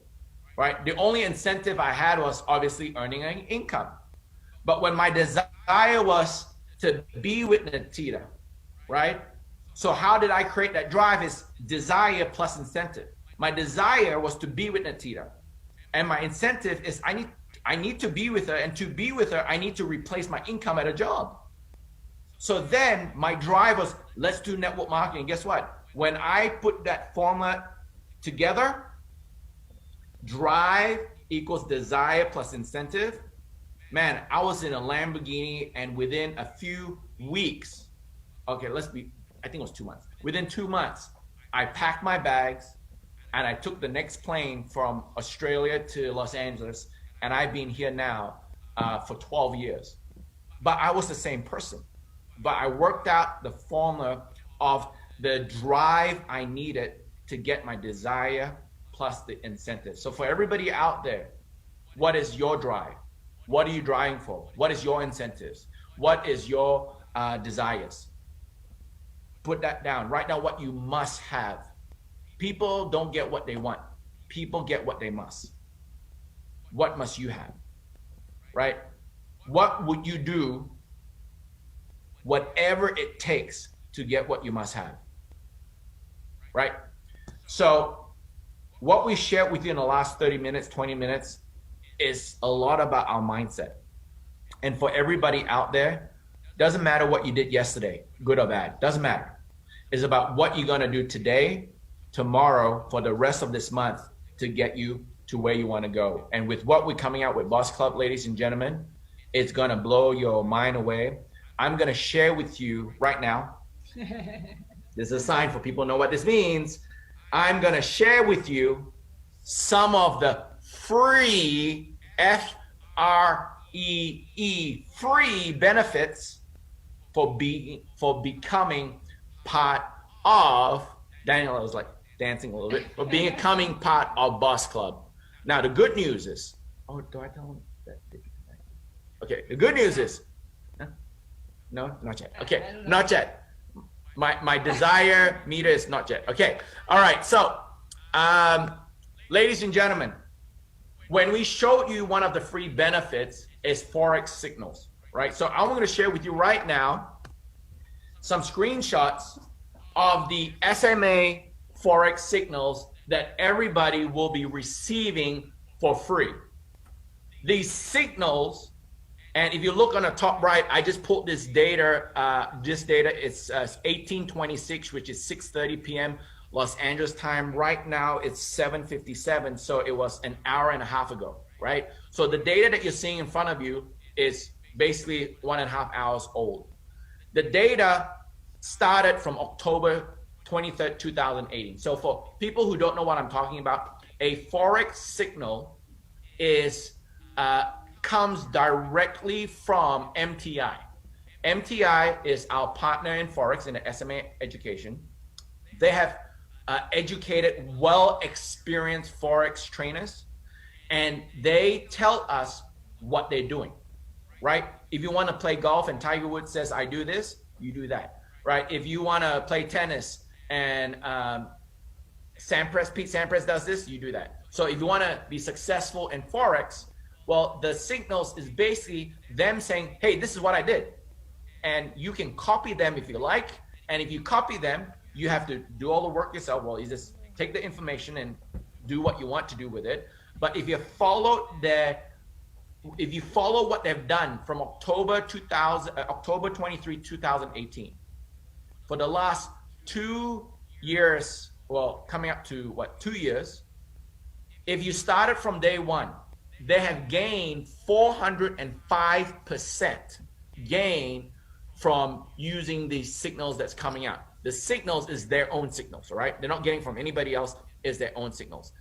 right? The only incentive I had was obviously earning an income. But when my desire was to be with Natita, right? So how did I create that drive? Is desire plus incentive. My desire was to be with Natita. And my incentive is I need to be with her, and to be with her, I need to replace my income at a job. So then my drive was, let's do network marketing. Guess what? When I put that formula together, drive equals desire plus incentive, man, I was in a Lamborghini, and within a few weeks, I think it was 2 months. Within 2 months, I packed my bags and I took the next plane from Australia to Los Angeles, and I've been here now for 12 years. But I was the same person. But I worked out the formula of the drive I needed to get my desire plus the incentive. So for everybody out there, what is your drive? What are you driving for? What is your incentives? What is your desires? Put that down. Write down what you must have. People don't get what they want. People get what they must. What must you have? Right? What would you do whatever it takes to get what you must have, right? So what we shared with you in the last 30 minutes, 20 minutes is a lot about our mindset. And for everybody out there, doesn't matter what you did yesterday, good or bad, doesn't matter. It's about what you're gonna do today, tomorrow, for the rest of this month to get you to where you wanna go. And with what we're coming out with Boss Club, ladies and gentlemen, it's gonna blow your mind away. I'm gonna share with you right now. This is a sign for people to know what this means. I'm gonna share with you some of the free FREE free benefits for becoming part of, Daniel, I was like dancing a little bit, for becoming part of Boss Club. Now the good news is, oh, do I tell them that? Okay, the good news is, no, not yet. Okay, not yet. My desire meter is not yet. Okay, all right. So, ladies and gentlemen, when we showed you one of the free benefits is Forex signals, right? So I'm going to share with you right now some screenshots of the SMA Forex signals that everybody will be receiving for free. These signals, and if you look on the top right, I just pulled this data. It's 1826, which is 6:30 p.m. Los Angeles time. Right now, it's 7:57, so it was an hour and a half ago, right? So the data that you're seeing in front of you is basically 1.5 hours old. The data started from October 23rd, 2018. So for people who don't know what I'm talking about, a Forex signal is comes directly from MTI. MTI is our partner in Forex in the SMA education. They have educated, well-experienced Forex trainers, and they tell us what they're doing, right? If you want to play golf and Tiger Woods says, I do this, you do that, right? If you want to play tennis and Pete Sampras does this, you do that. So if you want to be successful in Forex, well, the signals is basically them saying, hey, this is what I did. And you can copy them if you like. And if you copy them, you have to do all the work yourself. Well, you just take the information and do what you want to do with it. But if you follow what they've done from October 23, 2018, for the last 2 years, well, coming up to what, 2 years, if you started from day one, they have gained 405% gain from using these signals that's coming out. The signals is their own signals, all right? They're not getting from anybody else, it's their own signals.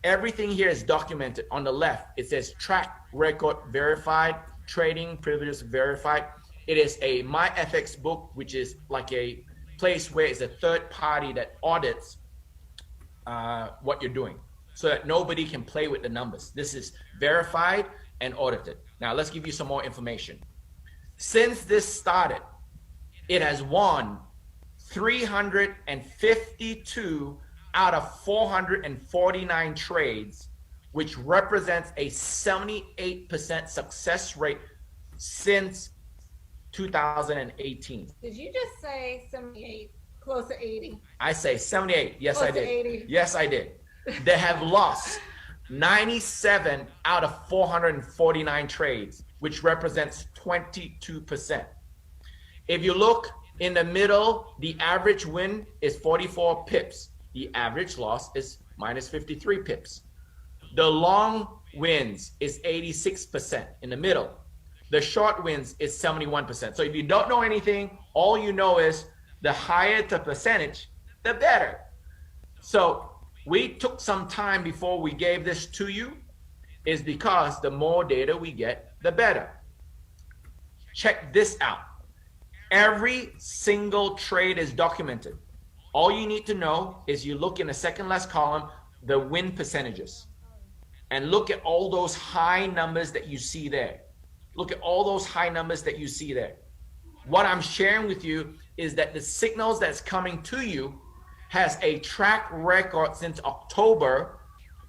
Everything here is documented. On the left, it says track record verified, trading privileges verified. It is a MyFX book, which is like a place where it's a third party that audits what you're doing, so that nobody can play with the numbers. This is verified and audited. Now let's give you some more information. Since this started, it has won 352 out of 449 trades, which represents a 78% success rate since 2018. Did you just say 78? Close to 80. I say 78. Yes, Close I did. to 80. Yes, I did. They have lost 97 out of 449 trades, which represents 22%. If you look in the middle, the average win is 44 pips. The average loss is minus 53 pips. The long wins is 86% in the middle. The short wins is 71%. So if you don't know anything, all you know is the higher the percentage, the better. So we took some time before we gave this to you, is because the more data we get, the better. Check this out. Every single trade is documented. All you need to know is you look in the second last column, the win percentages, and look at all those high numbers that you see there. Look at all those high numbers that you see there. What I'm sharing with you is that the signals that's coming to you has a track record since October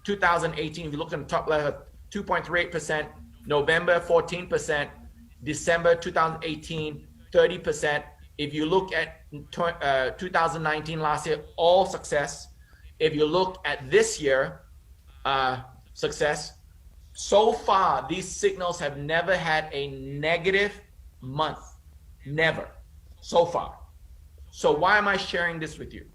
2018. If you look in the top left, 2.38%, November 14%, December 2018, 30%. If you look at 2019 last year, all success. If you look at this year, success. So far, these signals have never had a negative month. Never. So far. So why am I sharing this with you?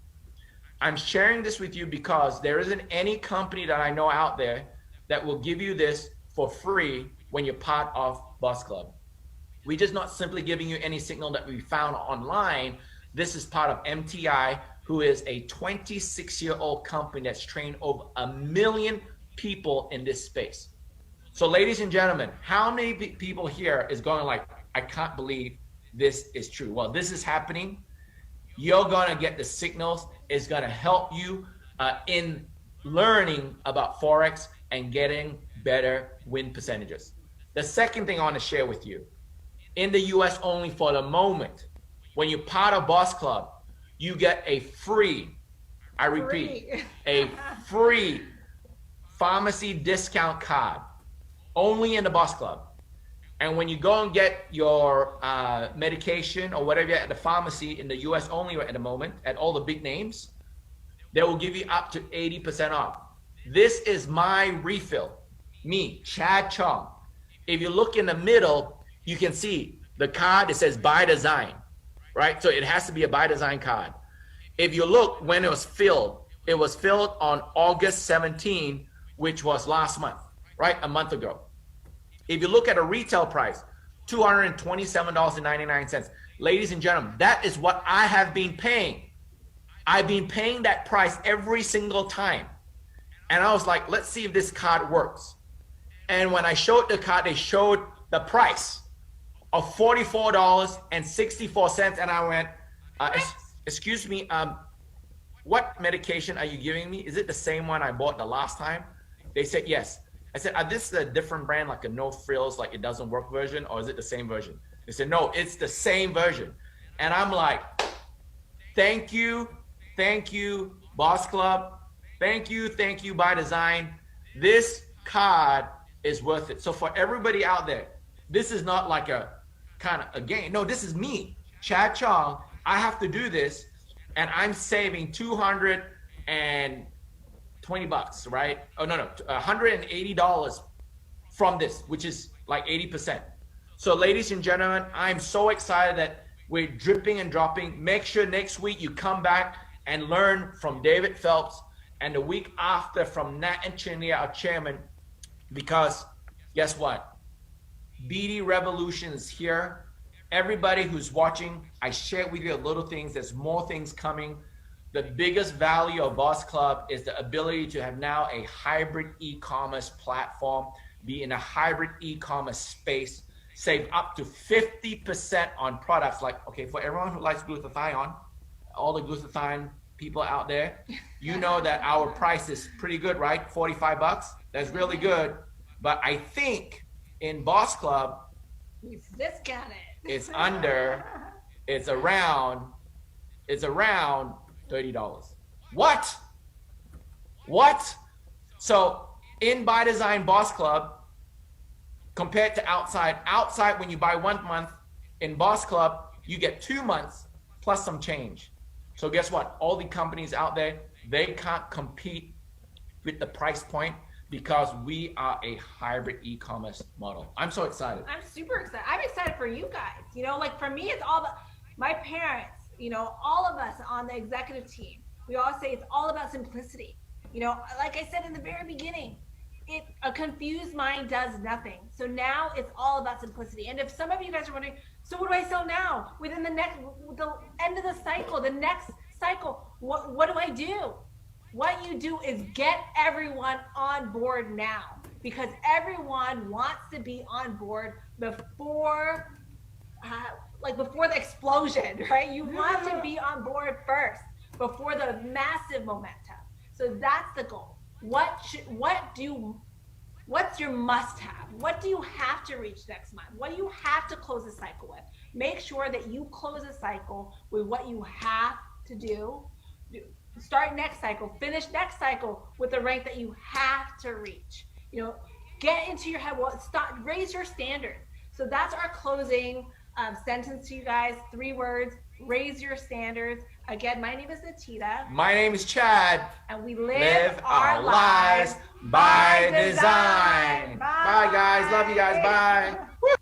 I'm sharing this with you because there isn't any company that I know out there that will give you this for free when you're part of Boss Club. We're just not simply giving you any signal that we found online. This is part of MTI, who is a 26-year-old company that's trained over 1 million people in this space. So ladies and gentlemen, how many people here is going like, I can't believe this is true? Well, this is happening. You're going to get the signals. It's going to help you in learning about Forex and getting better win percentages. The second thing I want to share with you, in the US only for the moment, when you're part of Boss Club, you get a free, I repeat, a free pharmacy discount card only in the Boss Club. And when you go and get your medication or whatever at the pharmacy in the US only at the moment, at all the big names, they will give you up to 80% off. This is my refill, me, Chad Chong. If you look in the middle, you can see the card, it says by design, right? So it has to be a by design card. If you look when it was filled on August 17, which was last month, right? A month ago. If you look at a retail price, $227.99. Ladies and gentlemen, that is what I have been paying. I've been paying that price every single time. And I was like, let's see if this card works. And when I showed the card, they showed the price of $44.64. And I went, excuse me, what medication are you giving me? Is it the same one I bought the last time? They said, yes. I said, this is a different brand, like a no frills, like it doesn't work version, or is it the same version? They said, no, it's the same version. And I'm like, thank you, Boss Club. Thank you, by design. This card is worth it. So for everybody out there, this is not like a kind of a game. No, this is me, Chad Chong. I have to do this, and I'm saving $220, right? Oh, no, $180 from this, which is like 80%. So ladies and gentlemen, I'm so excited that we're dripping and dropping. Make sure next week you come back and learn from David Phelps, and the week after from Nat and Chinia, our chairman, because guess what? BD Revolution is here. Everybody who's watching, I shared with you a little things. There's more things coming. The biggest value of Boss Club is the ability to have now a hybrid e-commerce platform, be in a hybrid e-commerce space, save up to 50% on products like, okay, for everyone who likes glutathione, all the glutathione people out there, you know that our price is pretty good, right? 45 bucks. That's really good. But I think in Boss Club, it's discounted. It's around $30. What? So in By Design Boss Club, compared to outside when you buy 1 month, in Boss Club, you get 2 months plus some change. So guess what? All the companies out there, they can't compete with the price point because we are a hybrid e-commerce model. I'm so excited. I'm super excited. I'm excited for you guys. You know, like for me, it's all about my parents, you know, all of us on the executive team. We all say it's all about simplicity. You know, like I said in the very beginning, a confused mind does nothing. So now it's all about simplicity. And if some of you guys are wondering, so what do I sell now? Within the end of the cycle, the next cycle, what do I do? What you do is get everyone on board now, because everyone wants to be on board before the explosion, right? You want to be on board first before the massive momentum. So that's the goal. What's your must have? What do you have to reach next month? What do you have to close the cycle with? Make sure that you close the cycle with what you have to do. Start next cycle, finish next cycle with the rank that you have to reach. You know, get into your head, raise your standard. So that's our closing sentence to you guys, 3 words. Raise your standards. Again, my name is Natita. My name is Chad. And we live our lives by design. Bye, guys. Love you guys. Bye. Woo!